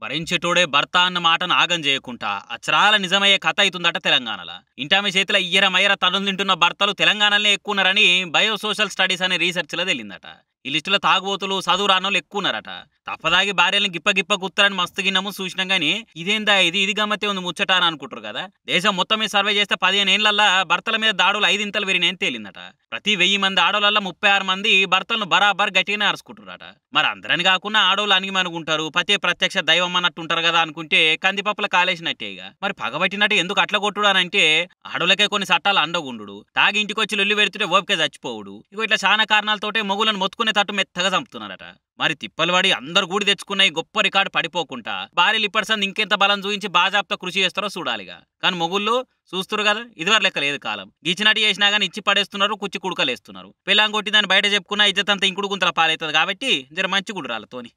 భరించేటోడే భర్త అన్న మాటను ఆగం చేయకుండా అచరాల నిజమయ్యే కథ అవుతుందట తెలంగాణలో. ఇంటామె చేతిలో ఇయ్యరమయ్యర తనులు తింటున్న భర్తలు తెలంగాణలోనే ఎక్కున్నారని బయోసోషల్ స్టడీస్ అనే రీసెర్చ్లో తెలిందట. ఈ లిస్టులో తాగుబోతులు చదువు రానోళ్ళు ఎక్కున్నారట. తప్పదాగి భార్యలను గిప్ప కుత్తరని మస్తు గిన్నము చూసినాం గానీ ఇదేందా ఇది గమ్మతే ఉంది ముచ్చట అని అనుకుంటారు కదా. దేశం మొత్తం మీద సర్వే చేస్తే 15 ఏళ్లల్లా భర్తల మీద దాడులు 5 ఇంతలు పెరిగినాయని తేలిందట. ప్రతి 1000 మంది ఆడోళ్ళ 36 మంది భర్తలను బరాబర్ గట్టిగానే అరుచుకుంటారట. మరి అందరని కాకుండా ఆడోళ్ళు అణిగిమనుకుంటారు, పతే ప్రత్యక్ష దైవం అన్నట్టు ఉంటారు కదా అనుకుంటే కందిపప్పుల కాలేసినట్టే. ఇక మరి పగబట్టినట్టు ఎందుకు అట్లా కొట్టుడు అని అంటే ఆడోళ్ళకే కొన్ని చట్టాలు అండగుండు, తాగి ఇంటికొచ్చి లొల్లి పెడుతుంటే ఓపిక చచ్చిపోవుడు, ఇగో ఇట్లా చాలా కారణాలతోటే మొగులను మొత్తుకునే తట్టు మెత్తగా చంపుతున్నారట. మరి తిప్పలు పడి అందరు కూడి తెచ్చుకున్న ఈ గొప్ప రికార్డు పడిపోకుండా భార్యలు ఇప్పటిసంది ఇంకెంత బలం చూపించి బాజాప్తా కృషి చేస్తారో చూడాలిగా. కానీ మొగుళ్ళు చూస్తున్నారు కదా, ఇదివరకు లెక్క లేదు కాలం. గిచ్చినట్టు చేసినా కానీ ఇచ్చి పడేస్తున్నారు, కుచ్చి కుడుకలేస్తున్నారు. పిల్లం కొట్టి దాన్ని బయట చెప్పుకున్న ఇజ్జతంతా ఇంకుడు గుంతల పాలవుతుంది. కాబట్టి జర మంచి గుడు రాళ్ళతోని